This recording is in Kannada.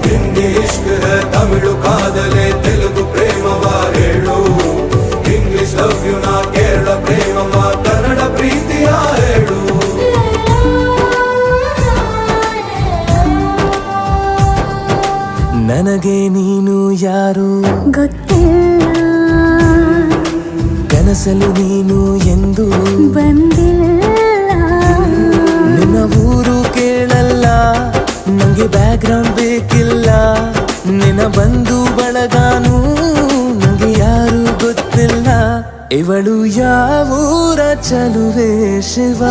ಹಿಂದಿ ಇಷ್ಕ್ ಹೈ ತಮಿಳು ಕಾದಲೆ ತೆಲುಗು ಪ್ರೇಮವ ಹೇಳು ಇಂಗ್ಲಿಷ್ ಲವ್ ಯು ನಾ ಕೇರಳ ಪ್ರೇಮವ ಕನ್ನಡ ಪ್ರೀತಿಯ ಹೇಳು ನನಗೆ ನೀನು ಯಾರು ಗೊತ್ತಿಲ್ಲ ಕನಸಲು ನೀನು ಎಂದು ಬಂದಿಲ್ಲ ನಿನ್ನ ಊರು ಕೇಳಲ್ಲ ನಂಗೆ ಬ್ಯಾಕ್ಗ್ರೌಂಡ್ ಬೇಕಿಲ್ಲ ನಿನ್ನ ಬಂಧು ಬಳಗಾನು ನಂಗೆ ಯಾರು ಗೊತ್ತಿಲ್ಲ ಇವಳು ಯಾವೂರ ಚಲುವೆ ಶಿವ